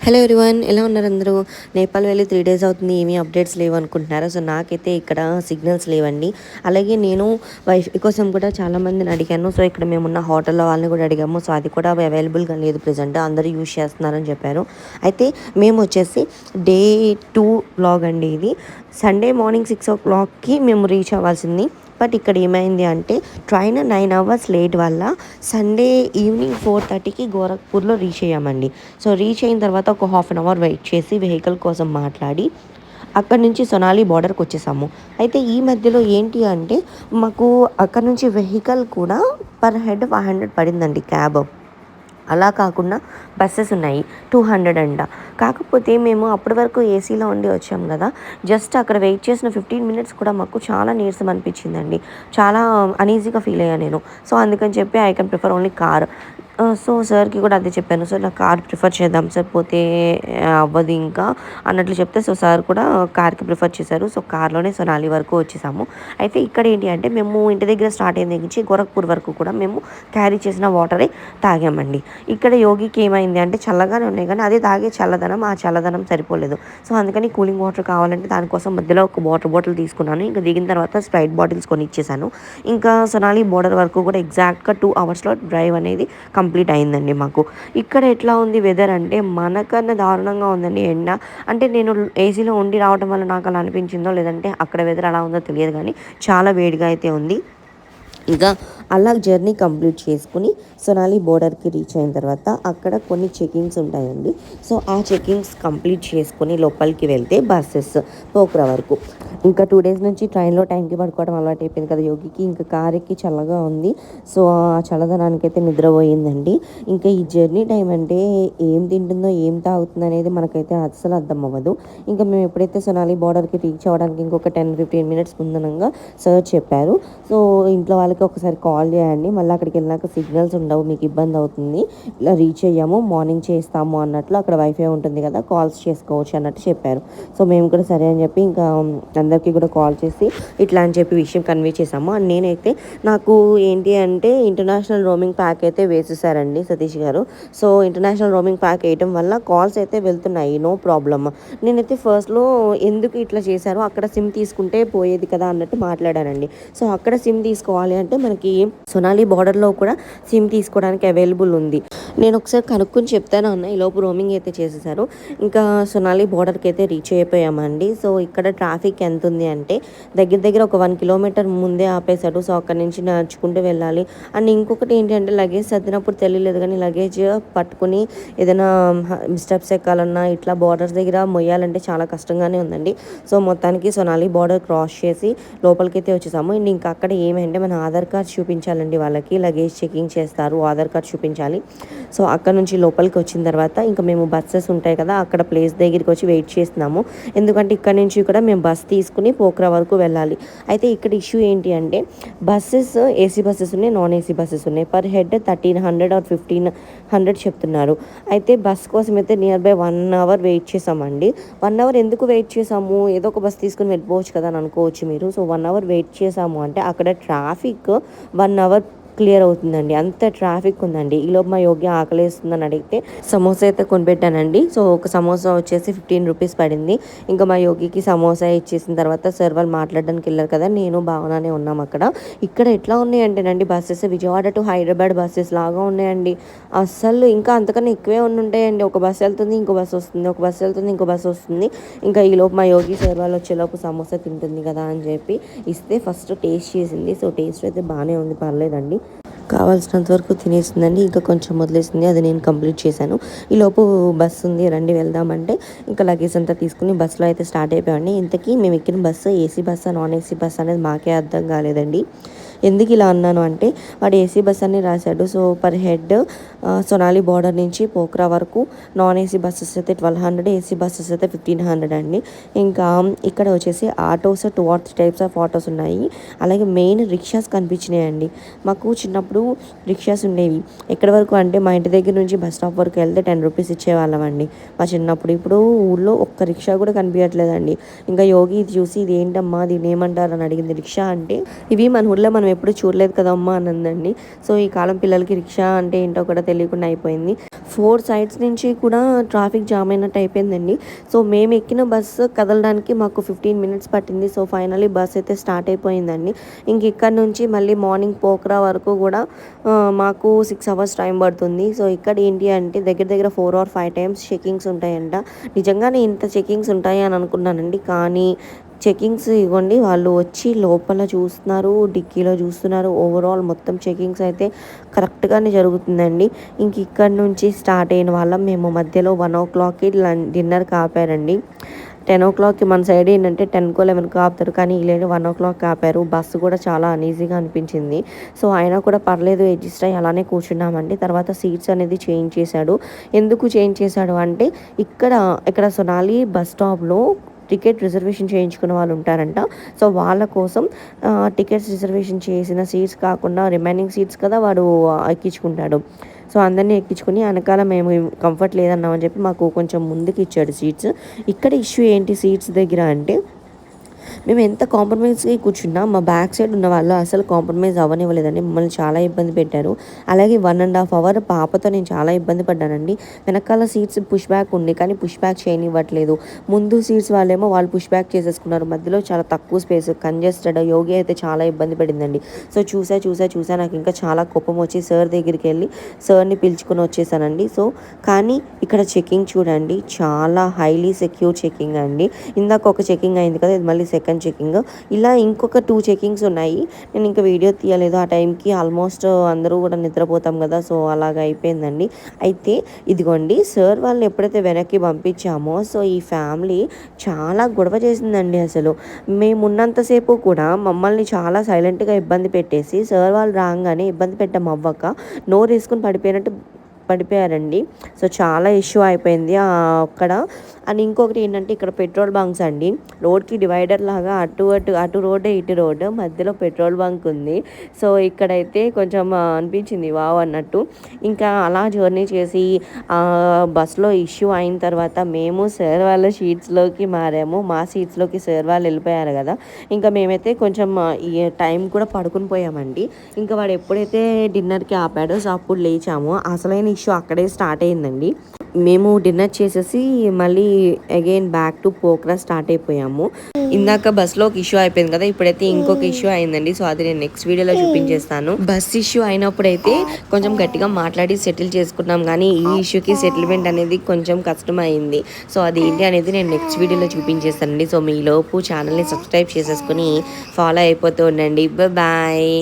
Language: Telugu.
హలో ఎవ్రీవన్, ఎలా ఉన్నారు అందరూ? నేపాల్ వెళ్ళి 3 డేస్ అవుతుంది, ఏమీ అప్డేట్స్ లేవు అనుకుంటున్నారా? సో నాకైతే ఇక్కడ సిగ్నల్స్ లేవండి. అలాగే నేను వైఫై కోసం కూడా చాలామందిని అడిగాను. సో ఇక్కడ మేమున్న హోటల్లో వాళ్ళని కూడా అడిగాము. సో అది కూడా అవైలబుల్గా లేదు ప్రెజెంట్, అందరూ యూజ్ చేస్తున్నారని చెప్పారు. అయితే మేము వచ్చేసి డే 2 వ్లాగ్ అండి ఇది. సండే మార్నింగ్ 6 o'clockకి మేము రీచ్ అవ్వాల్సింది. బట్ ఇక్కడ ఏమైంది అంటే ట్రైన్ 9 hours లేట్ వల్ల సండే ఈవినింగ్ 4:30కి గోరఖ్పూర్లో రీచ్ అయ్యామండి. సో రీచ్ అయిన తర్వాత ఒక హాఫ్ అన్ అవర్ వెయిట్ చేసి వెహికల్ కోసం మాట్లాడి అక్కడి నుంచి సొనాలి బార్డర్కి వచ్చేసాము. అయితే ఈ మధ్యలో ఏంటి అంటే మాకు అక్కడ నుంచి వెహికల్ కూడా పర్ హెడ్ 500 పడిందండి క్యాబ్. అలా కాకుండా బస్సెస్ ఉన్నాయి 200 అంట. కాకపోతే మేము అప్పటి వరకు ఏసీలో ఉండి వచ్చాం కదా, జస్ట్ అక్కడ వెయిట్ చేసిన 15 minutes కూడా మాకు చాలా నీరసం అనిపించిందండి. చాలా అనీజీగా ఫీల్ అయ్యాను నేను. సో అందుకని చెప్పి I can prefer only car. So సార్కి కూడా అదే చెప్పాను, సార్ నాకు కార్ ప్రిఫర్ చేద్దాం సార్, పోతే అవ్వదు ఇంకా అన్నట్లు చెప్తే సో సార్ కూడా కార్కి ప్రిఫర్ చేశారు. సో కార్లోనే సొనాలి వరకు వచ్చేసాము. అయితే ఇక్కడ ఏంటి అంటే మేము ఇంటి దగ్గర స్టార్ట్ అయిన దగ్గర నుంచి గోరఖ్పూర్ వరకు కూడా మేము క్యారీ చేసిన వాటరే తాగామండి. ఇక్కడ యోగికి ఏమైంది అంటే చల్లగానే ఉన్నాయి కానీ అదే తాగే చల్లదనం, ఆ చల్లదనం సరిపోలేదు. సో అందుకని కూలింగ్ వాటర్ కావాలంటే దానికోసం మధ్యలో ఒక వాటర్ బాటిల్ తీసుకున్నాను. ఇంకా దిగిన తర్వాత స్ప్రైట్ బాటిల్స్ కొని ఇచ్చేసాను. ఇంకా సొనాలి బోర్డర్ వరకు కూడా ఎగ్జాక్ట్గా 2 hours డ్రైవ్ అనేది కంప్లీట్ అయిందండి మాకు. ఇక్కడ ఎట్లా ఉంది వెదర్ అంటే మనకన్నా దారుణంగా ఉందండి ఎండ. అంటే నేను ఏసీలో ఉండి రావడం వల్ల నాకు అలా అనిపించిందో లేదంటే అక్కడ వెదర్ అలా ఉందో తెలియదు కానీ చాలా వేడిగా అయితే ఉంది. ఇంకా అలా జర్నీ కంప్లీట్ చేసుకుని సొనాలి బోర్డర్కి రీచ్ అయిన తర్వాత అక్కడ కొన్ని చెకింగ్స్ ఉంటాయండి. సో ఆ చెకింగ్స్ కంప్లీట్ చేసుకుని లోపలికి వెళ్తే బస్సెస్ పోక్రా వరకు. ఇంకా 2 days నుంచి ట్రైన్లో టైంకి పడుకోవడం అలవాటు అయిపోయింది కదా యోగికి. ఇంకా కార్ ఎక్కి చల్లగా ఉంది. సో ఆ చల్లదనానికి అయితే నిద్రపోయిందండి. ఇంకా ఈ జర్నీ టైం అంటే ఏం తింటుందో ఏం తాగుతుందో అనేది మనకైతే అస్సలు అర్థం అవ్వదు. ఇంకా మేము ఎప్పుడైతే సొనాలి బోర్డర్కి రీచ్ అవ్వడానికి ఇంకొక 10-15 minutes ముందనంగా సార్ చెప్పారు, సో ఇంట్లో వాళ్ళకి ఒకసారి కాల్ చేయండి, మళ్ళీ అక్కడికి వెళ్ళినాక సిగ్నల్స్ ఉండవు, మీకు ఇబ్బంది అవుతుంది, ఇలా రీచ్ అయ్యాము మార్నింగ్ చేస్తాము అన్నట్లు, అక్కడ వైఫై ఉంటుంది కదా కాల్స్ చేసుకోవచ్చు అన్నట్టు చెప్పారు. సో మేము కూడా సరే అని చెప్పి ఇంకా అందరికీ కూడా కాల్ చేసి ఇట్లా అని చెప్పి విషయం కన్వే చేసాము. అండ్ నేనైతే నాకు ఏంటి అంటే ఇంటర్నేషనల్ రోమింగ్ ప్యాక్ అయితే వేసేసారండి సతీష్ గారు. సో ఇంటర్నేషనల్ రోమింగ్ ప్యాక్ వేయటం వల్ల కాల్స్ అయితే వెళ్తున్నాయి, నో ప్రాబ్లమ్. నేనైతే ఫస్ట్లో ఎందుకు ఇట్లా చేశారో అక్కడ సిమ్ తీసుకుంటే పోయేది కదా అన్నట్టు మాట్లాడానండి. సో అక్కడ సిమ్ తీసుకోవాలి అంటే మనకి సొనాలి బార్డర్లో కూడా సిమ్ తీసుకోవడానికి అవైలబుల్ ఉంది. నేను ఒకసారి కనుక్కొని చెప్తాను అన్న, ఈలోపు రోమింగ్ అయితే చేసేసారు. ఇంకా సొనాలి బార్డర్కి అయితే రీచ్ అయిపోయామండి. సో ఇక్కడ ట్రాఫిక్ ఎంత ఉంది అంటే దగ్గర దగ్గర ఒక 1 kilometer ముందే ఆపేశాడు. సో అక్కడి నుంచి నడుచుకుంటూ వెళ్ళాలి. అండ్ ఇంకొకటి ఏంటి అంటే లగేజ్ సర్దినప్పుడు తెలియలేదు కానీ లగేజ్ పట్టుకుని ఏదైనా స్టెప్స్ ఎక్కాలన్నా ఇట్లా బార్డర్స్ దగ్గర మొయ్యాలంటే చాలా కష్టంగానే ఉందండి. సో మొత్తానికి సొనాలి బార్డర్ క్రాస్ చేసి లోపలికైతే వచ్చేసాము. అండ్ ఇంకా అక్కడ ఏమంటే మన ఆధార్ కార్డ్ చూపించాలండి, వాళ్ళకి లగేజ్ చెకింగ్ చేస్తారు, ఆధార్ కార్డ్ చూపించాలి. సో అక్కడ నుంచి లోపలికి వచ్చిన తర్వాత ఇంకా మేము బస్సెస్ ఉంటాయి కదా అక్కడ ప్లేస్ దగ్గరికి వచ్చి వెయిట్ చేస్తున్నాము. ఎందుకంటే ఇక్కడ నుంచి కూడా మేము బస్ తీసుకుని పోక్రా వరకు వెళ్ళాలి. అయితే ఇక్కడ ఇష్యూ ఏంటి అంటే బస్సెస్ ఏసీ బస్సెస్ ఉన్నాయి, నాన్ ఏసీ బస్సెస్ ఉన్నాయి. పర్ హెడ్ 1300 or 1500 చెప్తున్నారు. అయితే బస్ కోసం అయితే నియర్ బై 1 hour వెయిట్ చేసామండి. 1 hour ఎందుకు వెయిట్ చేసాము, ఏదో ఒక బస్ తీసుకుని వెళ్ళిపోవచ్చు కదా అని అనుకోవచ్చు మీరు. సో 1 hour వెయిట్ చేసాము అంటే అక్కడ ట్రాఫిక్ 1 hour క్లియర్ అవుతుందండి, అంత ట్రాఫిక్ ఉందండి. ఈలోపు మా యోగి ఆకలేస్తుందని అడిగితే సమోసా అయితే కొనిపెట్టానండి. సో ఒక సమోసా వచ్చేసి 15 rupees పడింది. ఇంకా మా యోగికి సమోసా ఇచ్చేసిన తర్వాత సార్ వాళ్ళు మాట్లాడడానికి వెళ్ళారు కదా, నేను భావననే ఉన్నాం అక్కడ. ఇక్కడ ఎట్లా ఉన్నాయంటేనండి buses Vijayawada to Hyderabad buses లాగా ఉన్నాయండి. అస్సలు ఇంకా అంతకన్నా ఎక్కువే ఉంటాయండి. ఒక బస్సు వెళ్తుంది, ఇంకో బస్సు వస్తుంది, ఒక బస్సు వెళ్తుంది, ఇంకో బస్సు వస్తుంది. ఇంకా ఈలోపు మా యోగి సార్ వాళ్ళు వచ్చేలోపు సమోసా తింటుంది కదా అని చెప్పి ఇస్తే ఫస్ట్ టేస్ట్ చేసింది. సో టేస్ట్ అయితే బాగానే ఉంది, పర్లేదండి, కావాల్సినంత వరకు తినేసిందండి. ఇంకా కొంచెం వదిలేసింది, అది నేను కంప్లీట్ చేశాను. ఈలోపు బస్సు ఉంది రండి వెళ్దామంటే ఇంకా లగేజ్ అంతా తీసుకుని బస్సులో అయితే స్టార్ట్ అయిపోయామండి. ఇంతకీ మేము ఎక్కిన బస్సు ఏసీ బస్సా నాన్ ఏసీ బస్ అనేది మాకే అర్థం కాలేదండి. ఎందుకు ఇలా అన్నాను అంటే వాడు ఏసీ బస్ అని రాశాడు. So per head Sonali border నుంచి పోక్రా వరకు నాన్ ఏసీ బస్సెస్ అయితే 1200, ఏసీ బస్సెస్ అయితే 1500 అండి. ఇంకా ఇక్కడ వచ్చేసి autos 2 or 3 types of autos ఉన్నాయి. అలాగే మెయిన్ రిక్షాస్ కనిపించినాయండి. మాకు చిన్నప్పుడు రిక్షాస్ ఉండేవి. ఎక్కడి వరకు అంటే మా ఇంటి దగ్గర నుంచి బస్ స్టాప్ వరకు వెళ్తే 10 rupees ఇచ్చేవాళ్ళం అండి మా చిన్నప్పుడు. ఇప్పుడు ఊళ్ళో ఒక్క రిక్షా కూడా కనిపించట్లేదండి. ఇంకా యోగి ఇది చూసి ఇది ఏంటమ్మా దీన్ని ఏమంటారు అని అడిగింది. రిక్షా అంటే ఇవి మన ఊళ్ళో మనం మేము ఎప్పుడు చూడలేదు కదమ్మా అని అందండి. సో ఈ కాలం పిల్లలకి రిక్షా అంటే ఏంటో కూడా తెలియకుండా అయిపోయింది. 4 సైడ్స్ నుంచి కూడా ట్రాఫిక్ జామ్ అయినట్టు అయిపోయిందండి. సో మేము ఎక్కిన బస్సు కదలడానికి మాకు 15 మినిట్స్ పట్టింది. సో ఫైనల్లీ బస్ అయితే స్టార్ట్ అయిపోయిందండి. ఇంక ఇక్కడ నుంచి మళ్ళీ మార్నింగ్ పోఖ్రా వరకు కూడా మాకు 6 అవర్స్ టైం పడుతుంది. సో ఇక్కడ ఏంటి అంటే దగ్గర దగ్గర 4 or 5 టైమ్స్ చెకింగ్స్ ఉంటాయంట. నిజంగానే ఇంత చెకింగ్స్ ఉంటాయి అని అనుకున్నానండి. కానీ చెకింగ్స్ ఇవ్వండి వాళ్ళు వచ్చి లోపల చూస్తున్నారు, డిక్కీలో చూస్తున్నారు. ఓవరాల్ మొత్తం చెకింగ్స్ అయితే కరెక్ట్గానే జరుగుతుందండి. ఇంక ఇక్కడ నుంచి స్టార్ట్ అయిన వాళ్ళం మేము మధ్యలో 1 o'clockకి డిన్నర్కి ఆపారండి. 10 o'clockకి మన సైడ్ ఏంటంటే 10కో 11కో ఆపుతారు, కానీ వీళ్ళు 1 o'clock ఆపారు. బస్సు కూడా చాలా అనీజీగా అనిపించింది. సో అయినా కూడా పర్లేదు అడ్జస్ట్ అయ్యి అలానే కూర్చున్నామండి. తర్వాత సీట్స్ అనేది చేంజ్ చేశాడు. ఎందుకు చేంజ్ చేశాడు అంటే ఇక్కడ సొనాలి బస్ స్టాప్లో టికెట్ రిజర్వేషన్ చేయించుకున్న వాళ్ళు ఉంటారంట. సో వాళ్ళ కోసం టికెట్స్ రిజర్వేషన్ చేసిన సీట్స్ కాకుండా రిమైనింగ్ సీట్స్ కదా వాడు ఎక్కించుకుంటాడు. సో అందరినీ ఎక్కించుకుని వెనకాల మేము కంఫర్ట్ లేదన్నామని చెప్పి మాకు కొంచెం ముందుకు ఇచ్చాడు సీట్స్. ఇక్కడ ఇష్యూ ఏంటి సీట్స్ దగ్గర అంటే మేము ఎంత కాంప్రమైజ్గా కూర్చున్నా మా బ్యాక్ సైడ్ ఉన్న వాళ్ళు అసలు కాంప్రమైజ్ అవ్వనివ్వలేదండి. మమ్మల్ని చాలా ఇబ్బంది పెట్టారు. అలాగే 1.5 hour పాపతో నేను చాలా ఇబ్బంది పడ్డానండి. వెనకాల సీట్స్ పుష్ బ్యాక్ ఉంది, కానీ పుష్ బ్యాక్ చేయనివ్వట్లేదు. ముందు సీట్స్ వాళ్ళేమో వాళ్ళు పుష్ బ్యాక్ చేసేసుకున్నారు. మధ్యలో చాలా తక్కువ స్పేస్, కంజెస్టెడ్. యోగి అయితే చాలా ఇబ్బంది పడిందండి. సో చూసా నాకు ఇంకా చాలా కోపం వచ్చి సార్ దగ్గరికి వెళ్ళి సార్ని పిలుచుకొని వచ్చేసానండి. సో కానీ ఇక్కడ చెకింగ్ చూడండి, చాలా హైలీ సెక్యూర్ చెకింగ్ అండి. ఇందాక ఒక చెకింగ్ అయింది కదా, ఇది మళ్ళీ సెకండ్ చెకింగ్. ఇలా ఇంకొక 2 చెకింగ్స్ ఉన్నాయి. నేను ఇంకా వీడియో తీయలేదు. ఆ టైంకి ఆల్మోస్ట్ అందరూ కూడా నిద్రపోతాం కదా, సో అలాగ అయిపోయిందండి. అయితే ఇదిగోండి సార్ వాళ్ళని ఎప్పుడైతే వెనక్కి పంపించామో సో ఈ ఫ్యామిలీ చాలా గొడవ చేసిందండి. అసలు మేము ఉన్నంతసేపు కూడా మమ్మల్ని చాలా సైలెంట్గా ఇబ్బంది పెట్టేసి సార్ వాళ్ళు రాగానే ఇబ్బంది పెట్టాం అవ్వక నోరు వేసుకుని పడిపోయారండి. సో చాలా ఇష్యూ అయిపోయింది అక్కడ. అండ్ ఇంకొకటి ఏంటంటే ఇక్కడ పెట్రోల్ బంక్స్ అండి. రోడ్కి డివైడర్ లాగా అటు రోడ్డే ఇటు రోడ్ మధ్యలో పెట్రోల్ బంక్ ఉంది. సో ఇక్కడైతే కొంచెం అనిపించింది వావ్ అన్నట్టు. ఇంకా అలా జర్నీ చేసి బస్లో ఇష్యూ అయిన తర్వాత మేము సార్ వాళ్ళ సీట్స్లోకి మారాము. మా సీట్స్లోకి సార్ వాళ్ళు వెళ్ళిపోయారు కదా, ఇంకా మేమైతే కొంచెం ఈ టైం కూడా పడుకుని పోయామండి. ఇంకా వాడు ఎప్పుడైతే డిన్నర్కి ఆపాడో సో అప్పుడు లేచాము. అసలైన ఇష్యూ అక్కడే స్టార్ట్ అయిందండి. మేము డిన్నర్ చేసేసి మళ్ళీ again back to Pokhara start అయిపోయాము. ఇందాక బస్లో ఒక ఇష్యూ అయిపోయింది కదా, ఇప్పుడైతే ఇంకొక ఇష్యూ అయిందండి. సో అది నేను నెక్స్ట్ వీడియోలో చూపించేస్తాను. బస్ ఇష్యూ అయినప్పుడైతే కొంచెం గట్టిగా మాట్లాడి సెటిల్ చేసుకున్నాం, కానీ ఈ ఇష్యూకి సెటిల్మెంట్ అనేది కొంచెం కష్టం అయింది. సో అది ఏంటి అనేది నేను నెక్స్ట్ వీడియోలో చూపించేస్తానండి. సో మీలోపు ఛానల్ని సబ్స్క్రైబ్ చేసేసుకుని ఫాలో అయిపోతూ ఉండండి. బాయ్.